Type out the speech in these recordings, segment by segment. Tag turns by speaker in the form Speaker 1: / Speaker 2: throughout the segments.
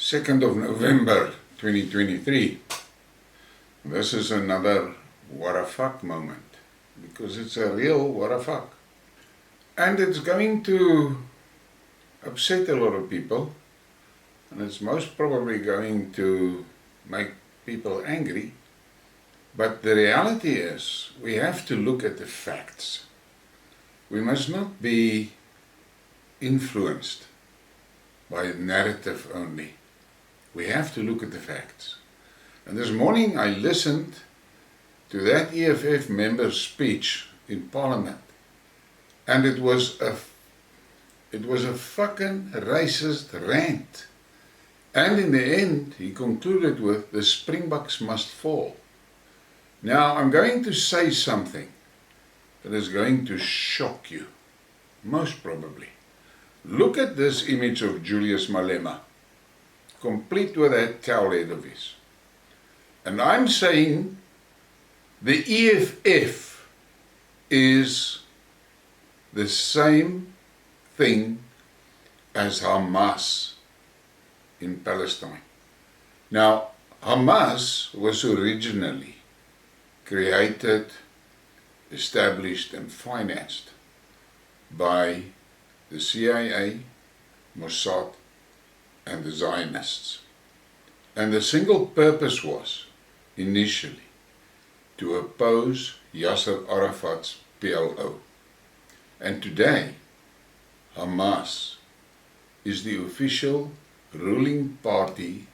Speaker 1: 2nd of November 2023. This is another Warrafak moment, because it's a real Warrafak. And it's going to upset a lot of people, and it's most probably going to make people angry. But the reality is, we have to look at the facts. We must not be influenced by narrative only. We have to look at the facts. And this morning I listened to that EFF member's speech in Parliament, and it was a fucking racist rant. And in the end he concluded with, the Springboks must fall. Now I'm going to say something that is going to shock you, most probably. Look at this image of Julius Malema, complete with that cowl head of his. And I'm saying the EFF is the same thing as Hamas in Palestine. Now, Hamas was originally created, established and financed by the CIA, Mossad and the Zionists. And the single purpose was, initially, to oppose Yasser Arafat's PLO. And today, Hamas is the official ruling party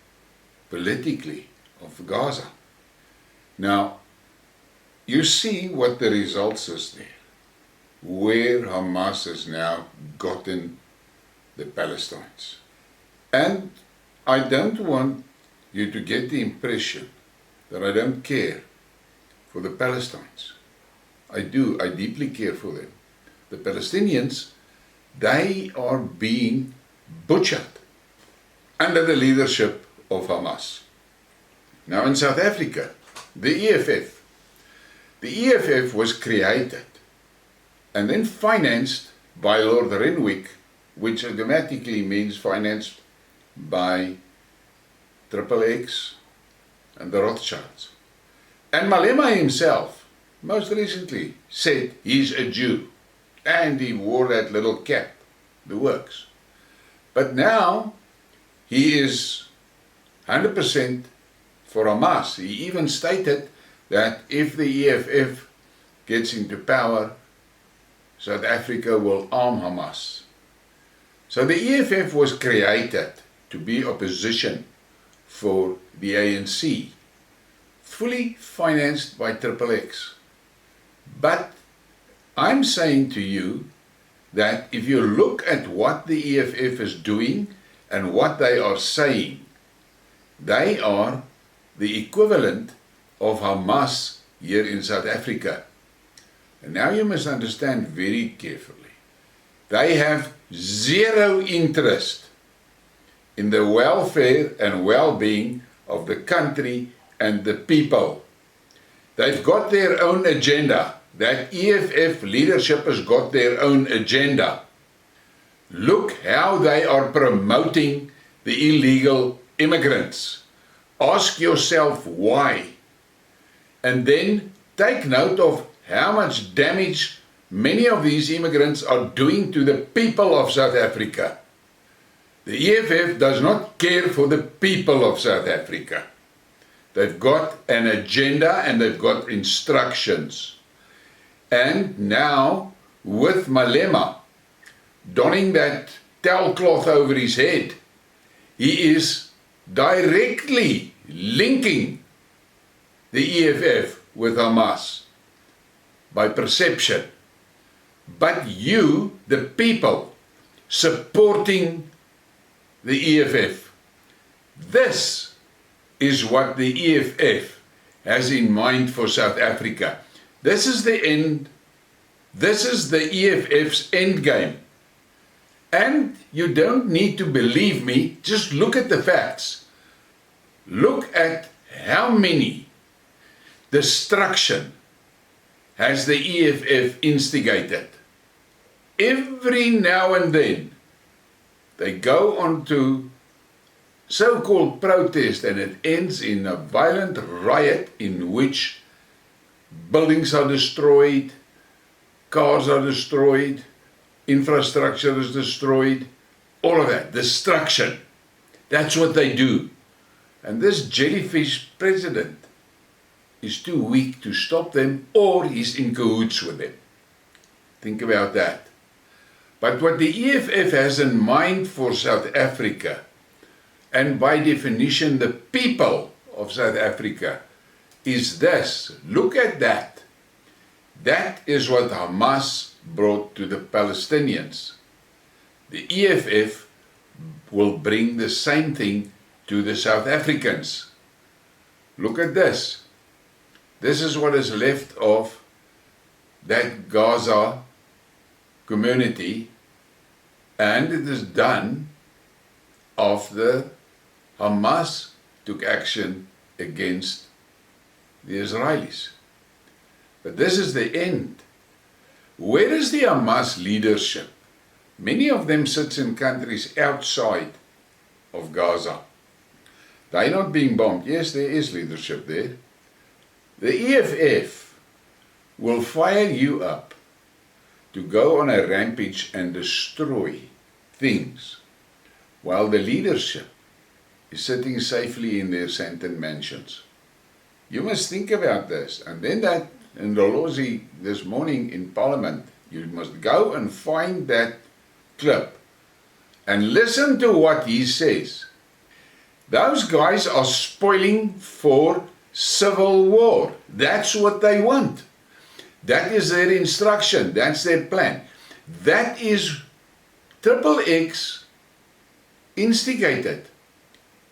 Speaker 1: politically of Gaza. Now, you see what the results is there, where Hamas has now gotten the Palestinians. And I don't want you to get the impression that I don't care for the Palestinians. I do, I deeply care for them. The Palestinians, they are being butchered under the leadership of Hamas. Now in South Africa, the EFF was created and then financed by Lord Renwick, which automatically means financed by XXX and the Rothschilds. And Malema himself, most recently, said he's a Jew, and he wore that little cap, the works. But now, he is 100% for Hamas. He even stated that if the EFF gets into power, South Africa will arm Hamas. So the EFF was created to be opposition for the ANC, fully financed by XXX. But I'm saying to you that if you look at what the EFF is doing and what they are saying, they are the equivalent of Hamas here in South Africa. And now you must understand very carefully. They have zero interest in the welfare and well-being of the country and the people. They've got their own agenda. That EFF leadership has got their own agenda. Look how they are promoting the illegal immigrants. Ask yourself why. And then take note of how much damage many of these immigrants are doing to the people of South Africa. The EFF does not care for the people of South Africa. They've got an agenda and they've got instructions. And now, with Malema donning that towel cloth over his head, he is directly linking the EFF with Hamas by perception. But you, the people, supporting the EFF, this is what the EFF has in mind for South Africa. This is the end. This is the EFF's end game. And you don't need to believe me, just look at the facts. Look at how many destruction has the EFF instigated. Every now and then they go onto so-called protest, and it ends in a violent riot in which buildings are destroyed, cars are destroyed, infrastructure is destroyed, all of that, destruction. That's what they do. And this jellyfish president is too weak to stop them, or he's in cahoots with them. Think about that. But what the EFF has in mind for South Africa, and by definition the people of South Africa, is this. Look at that. That is what Hamas brought to the Palestinians. The EFF will bring the same thing to the South Africans. Look at this. This is what is left of that Gaza community, and it is done after Hamas took action against the Israelis. But this is the end. Where is the Hamas leadership? Many of them sit in countries outside of Gaza. They're not being bombed. Yes, there is leadership there. The EFF will fire you up to go on a rampage and destroy things, while the leadership is sitting safely in their Sandton mansions. You must think about this. And then that in Ndolozi this morning in Parliament, you must go and find that clip and listen to what he says. Those guys are spoiling for civil war. That's what they want. That is their instruction. That's their plan. That is XXX instigated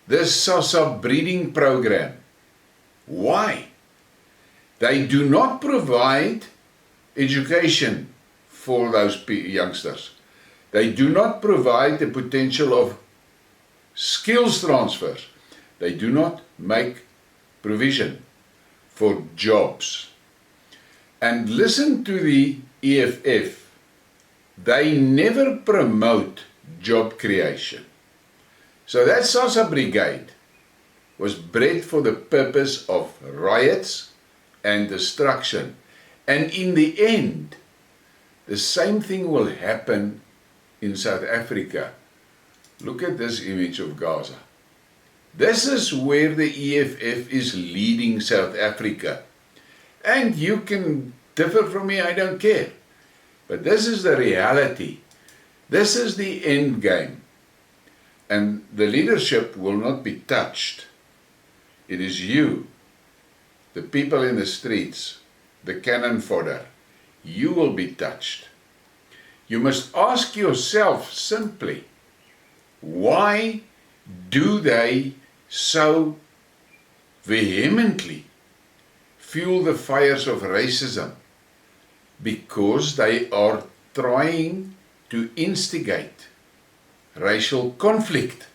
Speaker 1: this SASA breeding program. Why? They do not provide education for those youngsters. They do not provide the potential of skills transfers. They do not make provision for jobs. And listen to the EFF. They never promote job creation. So that SASA brigade was bred for the purpose of riots and destruction. And in the end, the same thing will happen in South Africa. Look at this image of Gaza. This is where the EFF is leading South Africa. And you can differ from me, I don't care. But this is the reality. This is the end game. And the leadership will not be touched. It is you, the people in the streets, the cannon fodder. You will be touched. You must ask yourself simply, why do they so vehemently fuel the fires of racism? Because they are trying to instigate racial conflict,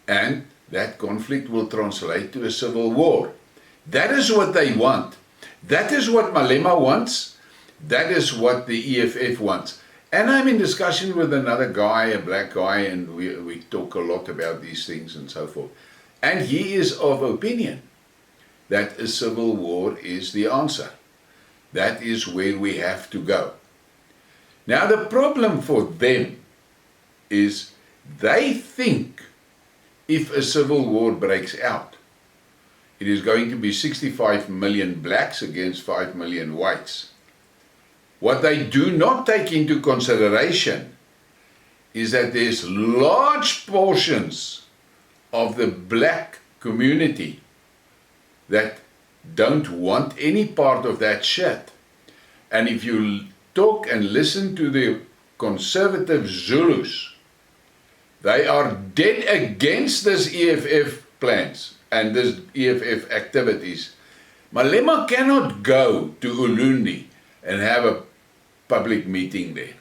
Speaker 1: and that conflict will translate to a civil war. That is what they want. That is what Malema wants. That is what the EFF wants. And I'm in discussion with another guy, a black guy, and we talk a lot about these things and so forth. And he is of opinion that a civil war is the answer. That is where we have to go. Now the problem for them is they think if a civil war breaks out, it is going to be 65 million blacks against 5 million whites. What they do not take into consideration is that there's large portions of the black community that don't want any part of that shit. And if you talk and listen to the conservative Zulus, they are dead against this EFF plans and this EFF activities. Malema cannot go to Ulundi and have a public meeting there.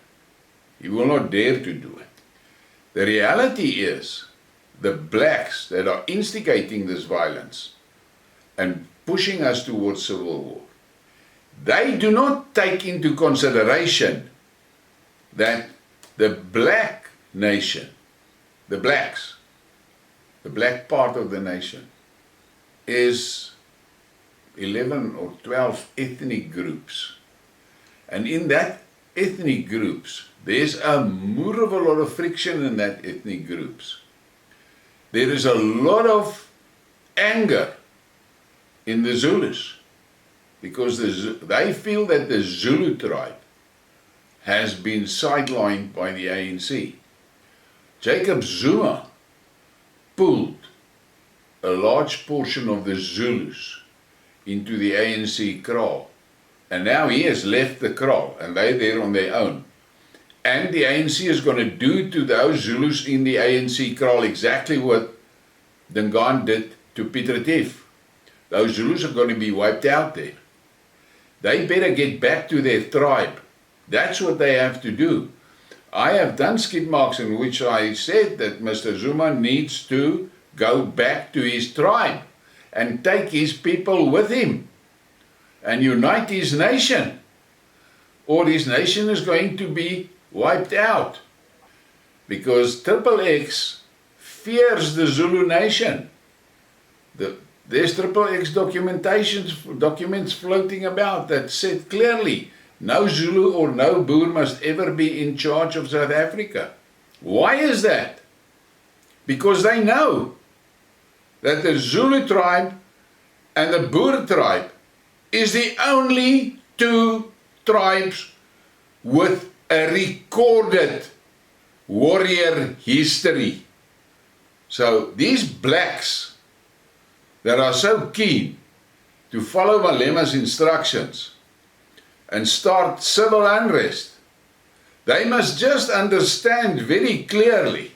Speaker 1: He will not dare to do it. The reality is the blacks that are instigating this violence and pushing us towards civil war, they do not take into consideration that the black nation, the blacks, the black part of the nation, is 11 or 12 ethnic groups. And in that ethnic groups, there's a moor of a lot of friction in that ethnic groups. There is a lot of anger in the Zulus because they feel that the Zulu tribe has been sidelined by the ANC. Jacob Zuma pulled a large portion of the Zulus into the ANC kraal. And now he has left the kraal and they're there on their own. And the ANC is going to do to those Zulus in the ANC kraal exactly what Dingaan did to Piet Retief. Those Zulus are going to be wiped out there. They better get back to their tribe. That's what they have to do. I have done skidmarks in which I said that Mr. Zuma needs to go back to his tribe and take his people with him and unite his nation, or his nation is going to be wiped out, because XXX fears the Zulu nation. There's XXX documents floating about that said clearly, no Zulu or no Boer must ever be in charge of South Africa. Why is that? Because they know that the Zulu tribe and the Boer tribe is the only two tribes with a recorded warrior history. So these blacks that are so keen to follow Malema's instructions and start civil unrest, they must just understand very clearly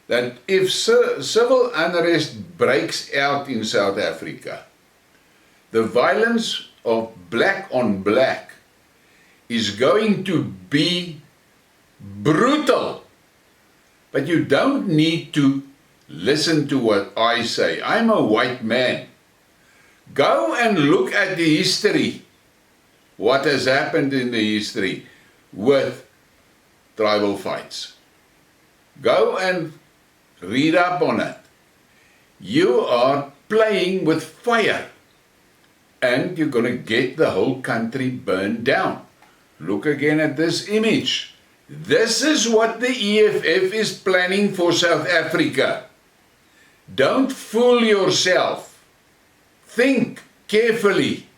Speaker 1: that if civil unrest breaks out in South Africa, the violence of black on black is going to be brutal. But you don't need to listen to what I say. I'm a white man. Go and look at the history. What has happened in the history with tribal fights. Go and read up on it. You are playing with fire and you're going to get the whole country burned down. Look again at this image. This is what the EFF is planning for South Africa. Don't fool yourself. Think carefully.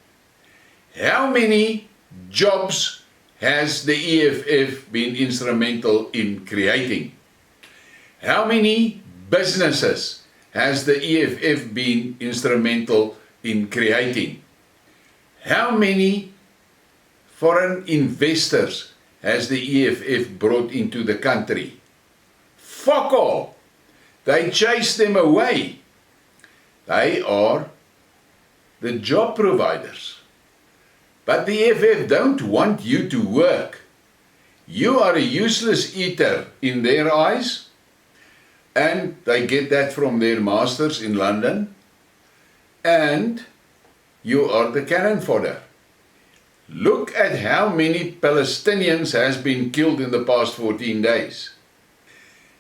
Speaker 1: How many jobs has the EFF been instrumental in creating? How many businesses has the EFF been instrumental in creating? How many foreign investors has the EFF brought into the country? Fuck all. They chase them away. They are the job providers. But the EFF don't want you to work. You are a useless eater in their eyes, and they get that from their masters in London, and you are the cannon fodder. Look at how many Palestinians has been killed in the past 14 days.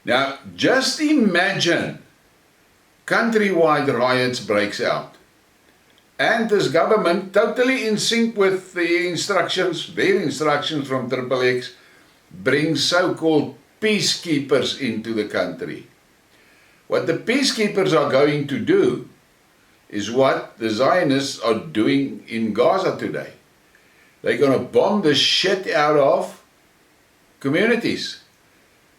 Speaker 1: Now, just imagine countrywide riots breaks out. And this government, totally in sync with the instructions, their instructions from XXX, brings so-called peacekeepers into the country. What the peacekeepers are going to do is what the Zionists are doing in Gaza today. They're going to bomb the shit out of communities.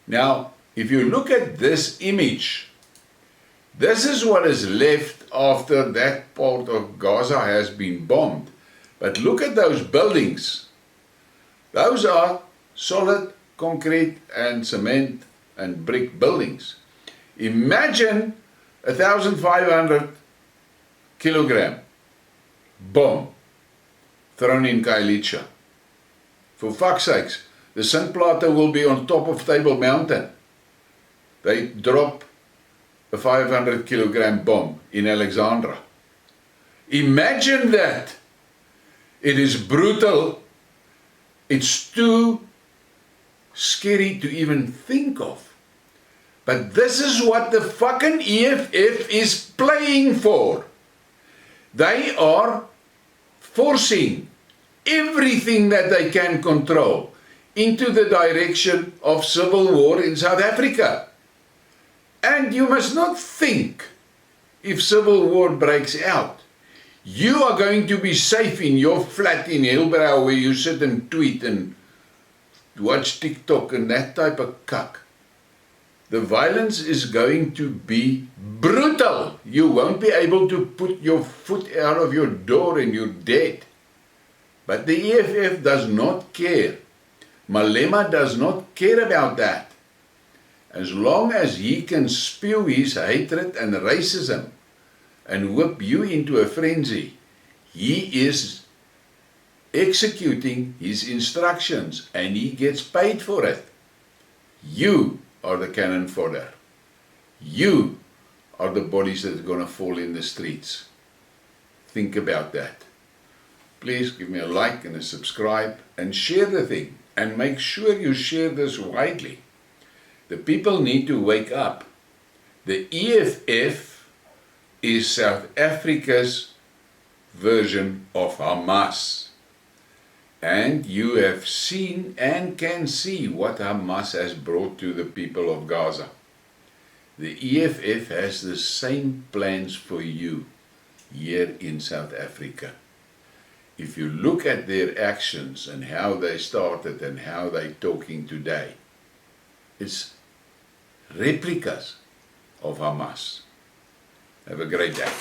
Speaker 1: Now, if you look at this image, this is what is left after that part of Gaza has been bombed. But look at those buildings. Those are solid concrete and cement and brick buildings. Imagine 1,500 kilogram bomb thrown in Khayelitsha. For fuck's sakes, the Sandplatte will be on top of Table Mountain. They drop a 500 kilogram bomb in Alexandra. Imagine that. It is brutal. It's too scary to even think of. But this is what the fucking EFF is playing for. They are forcing everything that they can control into the direction of civil war in South Africa. And you must not think, if civil war breaks out, you are going to be safe in your flat in Hillbrow where you sit and tweet and watch TikTok and that type of cuck. The violence is going to be brutal. You won't be able to put your foot out of your door and you're dead. But the EFF does not care. Malema does not care about that. As long as he can spew his hatred and racism and whip you into a frenzy, he is executing his instructions and he gets paid for it. You are the cannon fodder. You are the bodies that are going to fall in the streets. Think about that. Please give me a like and a subscribe and share the thing. And make sure you share this widely. The people need to wake up. The EFF is South Africa's version of Hamas. And you have seen and can see what Hamas has brought to the people of Gaza. The EFF has the same plans for you here in South Africa. If you look at their actions and how they started and how they're talking today, it's replicas of Hamas. Have a great day.